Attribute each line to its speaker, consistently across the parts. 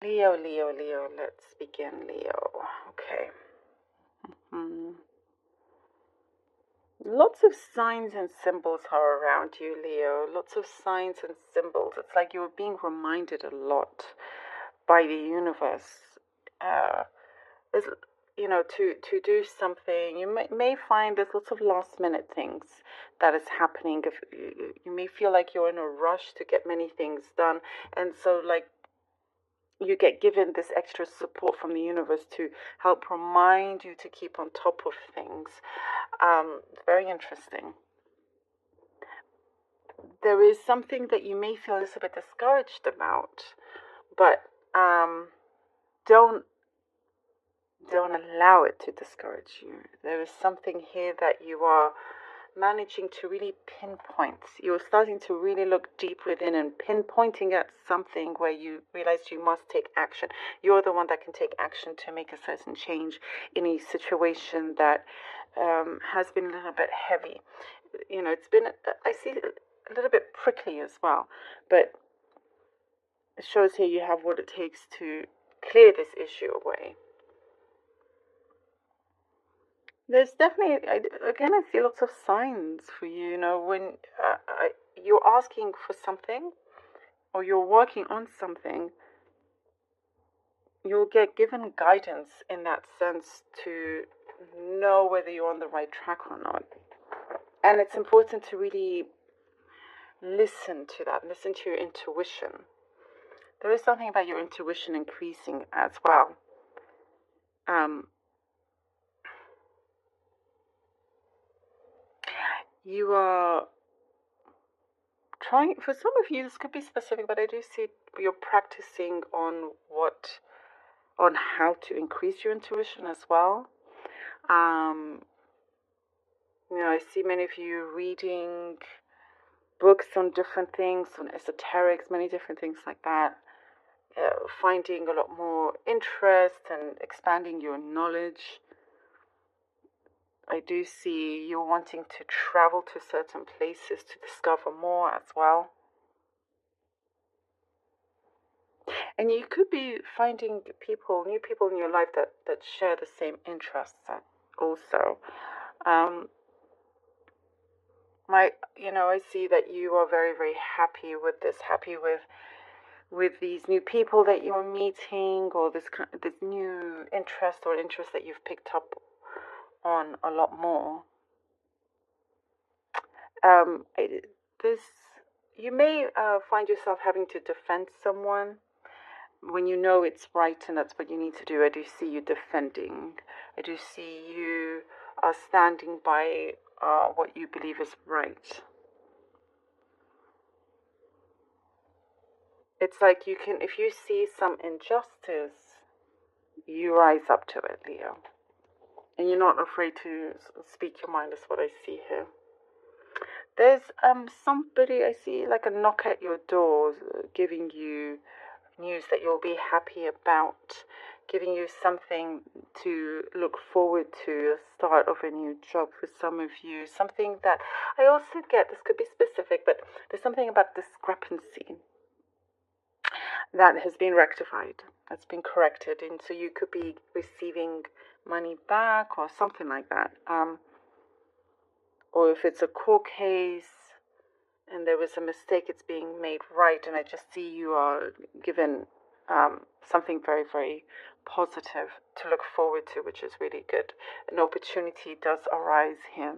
Speaker 1: Leo, Leo, Leo. Let's begin, Leo. Okay. Lots of signs and symbols are around you, Leo. Lots of signs and symbols. It's like you're being reminded a lot by the universe. Uh, there's, to do something. You may find there's lots of last minute things that is happening. If you may feel like you're in a rush to get many things done, and so like you get given this extra support from the universe to help remind you to keep on top of things. Very interesting. There is something that you may feel a little bit discouraged about, but don't allow it to discourage you. There is something here that you are managing to really pinpoint. You're starting to really look deep within and pinpointing at something where you realize you must take action. You're the one that can take action to make a certain change in a situation that has been a little bit heavy. It's been, I see, a little bit prickly as well, but it shows here you have what it takes to clear this issue away. There's definitely, again, I see lots of signs for you. When you're asking for something or you're working on something, you'll get given guidance in that sense to know whether you're on the right track or not. And it's important to really listen to that, listen to your intuition. There is something about your intuition increasing as well. You are trying, for some of you, this could be specific, but I do see you're practicing on how to increase your intuition as well. I see many of you reading books on different things, on esoterics, many different things like that. Finding a lot more interest and expanding your knowledge. I do see you wanting to travel to certain places to discover more as well. And you could be finding new people in your life that share the same interests also. I see that you are very, very happy with this, happy with these new people that you're meeting, or this new interest that you've picked up on a lot more. This you may find yourself having to defend someone when you know it's right and that's what you need to do. I do see you defending. I do see you standing by what you believe is right. It's like you can, if you see some injustice, you rise up to it, Leo. And you're not afraid to speak your mind, is what I see here. There's somebody, I see like a knock at your door, giving you news that you'll be happy about, giving you something to look forward to, the start of a new job for some of you. Something that I also get, this could be specific, but there's something about discrepancy that has been rectified, that's been corrected, and so you could be receiving money back or something like that. Or if it's a court case and there was a mistake, it's being made right, and I just see you are given something very, very positive to look forward to, which is really good. An opportunity does arise here.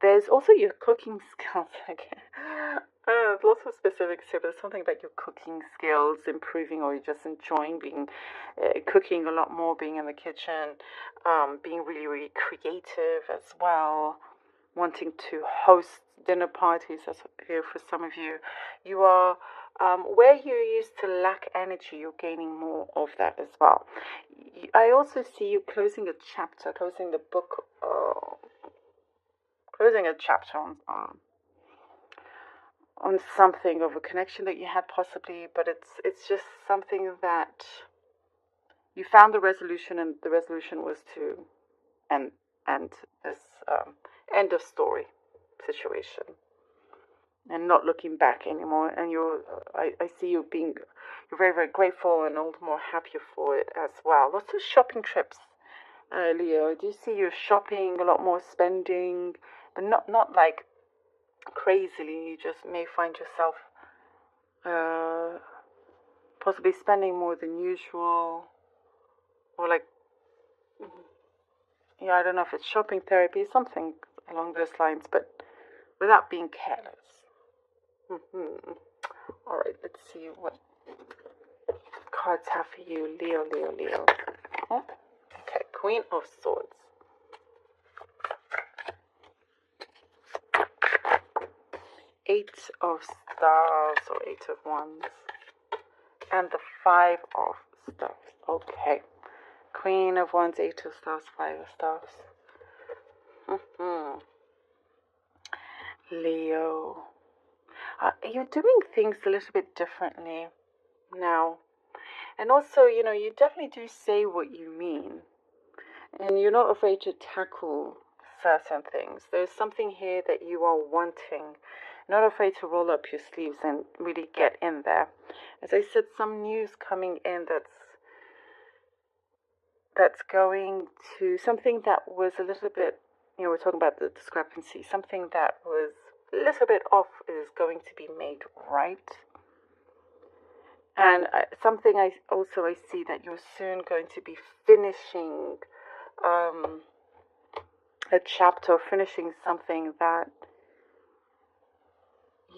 Speaker 1: There's also your cooking skills again. Lots of specifics here, but there's something about your cooking skills improving, or you're just enjoying cooking a lot more, being in the kitchen, being really, really creative as well, wanting to host dinner parties. That's here for some of you. You are where you used to lack energy, you're gaining more of that as well. I also see you closing a chapter, closing the book. Closing a chapter on something of a connection that you had possibly, but it's just something that you found the resolution, and the resolution was to end this end of story situation. and not looking back anymore. And I see you're very, very grateful and all the more happier for it as well. Lots of shopping trips, Leo. Do you see you're shopping, a lot more spending, but not like crazily. You just may find yourself possibly spending more than usual, or like, yeah, I don't know if it's shopping therapy, something along those lines, but without being careless. All right, let's see what cards have for you, Leo, Leo, Leo. Oh, okay, Queen of Swords. Eight of Stars or Eight of Wands. And the Five of Stars. Okay. Queen of Wands, Eight of Stars, Five of Stars. Leo. You're doing things a little bit differently now. And also, you definitely do say what you mean. And you're not afraid to tackle certain things. There's something here that you are wanting. Not afraid to roll up your sleeves and really get in there. As I said, some news coming in that's going to something that was a little bit, we're talking about the discrepancy. Something that was a little bit off is going to be made right. And something I see that you're soon going to be finishing a chapter, or finishing something that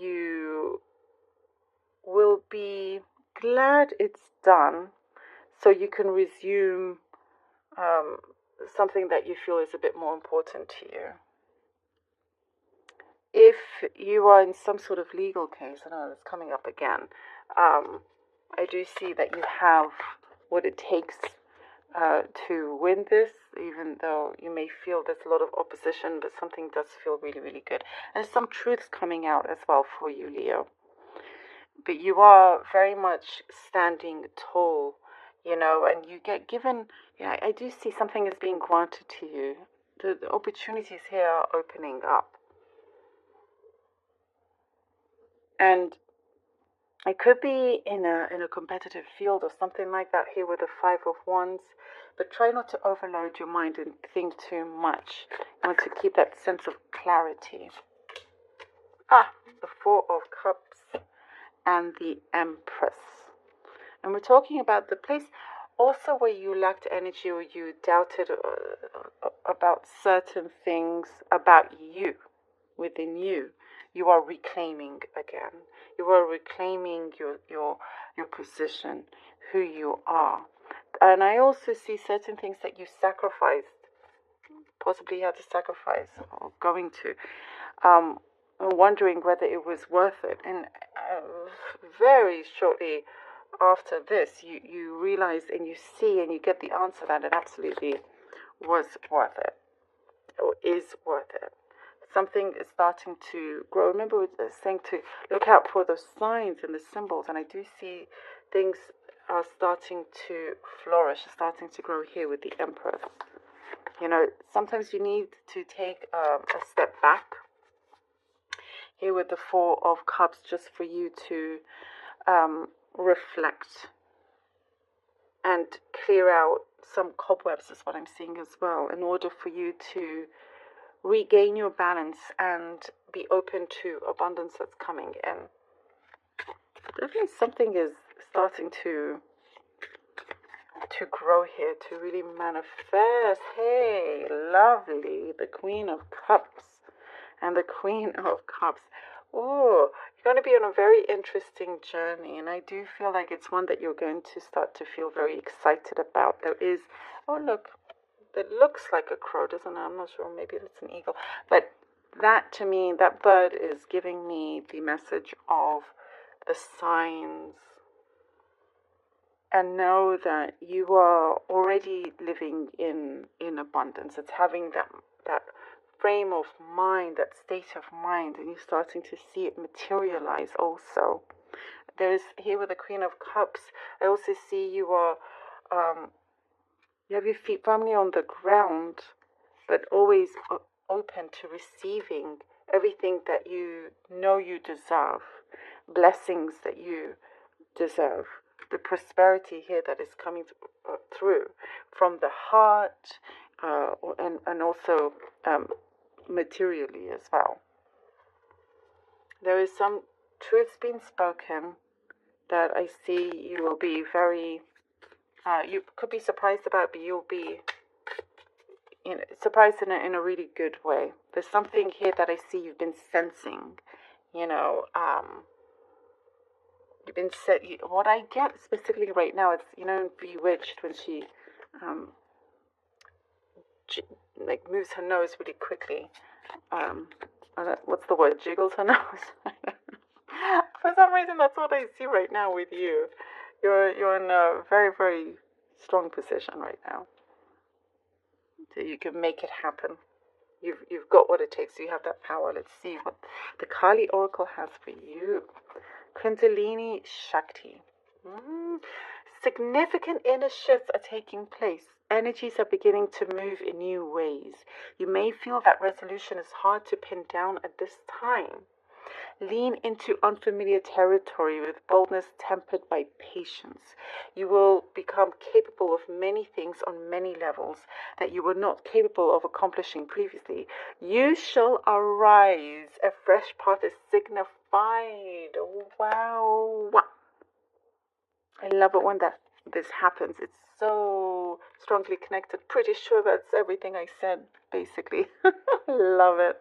Speaker 1: you will be glad it's done, so you can resume something that you feel is a bit more important to you. If you are in some sort of legal case, I know it's coming up again, I do see that you have what it takes to win this, even though you may feel there's a lot of opposition, but something does feel really, really good. And some truths coming out as well for you, Leo. But you are very much standing tall, and you get given, I do see something is being granted to you. The opportunities here are opening up. And it could be in a competitive field or something like that here with the Five of Wands, but try not to overload your mind and think too much. You want to keep that sense of clarity. The Four of Cups and the Empress. And we're talking about the place also where you lacked energy or you doubted about certain things about you, within you. You are reclaiming again. You are reclaiming your position, who you are. And I also see certain things that you sacrificed, possibly had to sacrifice or going to, wondering whether it was worth it. And very shortly after this, you realize and you see and you get the answer that it absolutely was worth it, or is worth it. Something is starting to grow. Remember, we're saying to look out for the signs and the symbols, and I do see things are starting to flourish, starting to grow here with the Emperor. Sometimes you need to take a step back here with the Four of Cups, just for you to reflect and clear out some cobwebs, is what I'm seeing as well, in order for you to regain your balance and be open to abundance that's coming in. Definitely something is starting to grow here, to really manifest. Hey, lovely, the Queen of Cups and the Queen of Cups. Oh, you're going to be on a very interesting journey, and I do feel like it's one that you're going to start to feel very excited about. There is, look, that looks like a crow, doesn't it? I'm not sure, maybe it's an eagle. But that, to me, that bird is giving me the message of the signs. And know that you are already living in abundance. It's having that frame of mind, that state of mind, and you're starting to see it materialize also. There's here with the Queen of Cups, I also see you are, you have your feet firmly on the ground, but always open to receiving everything that you know you deserve, blessings that you deserve, the prosperity here that is coming through from the heart, and also materially as well. There is some truth being spoken that I see you will be very, you could be surprised about, but you'll be, surprised in a really good way. There's something here that I see you've been sensing, you've been what I get specifically right now is, Bewitched, when she, like, moves her nose really quickly. What's the word? Jiggles her nose. For some reason, that's what I see right now with you. You're in a very, very strong position right now, so you can make it happen. You've got what it takes. You have that power. Let's see what the Kali Oracle has for you. Kundalini Shakti. Significant inner shifts are taking place. Energies are beginning to move in new ways. You may feel that resolution is hard to pin down at this time. Lean into unfamiliar territory with boldness tempered by patience. You will become capable of many things on many levels that you were not capable of accomplishing previously. You shall arise. A fresh path is signified. Wow. I love it when this happens. It's so strongly connected. Pretty sure that's everything I said, basically. Love it.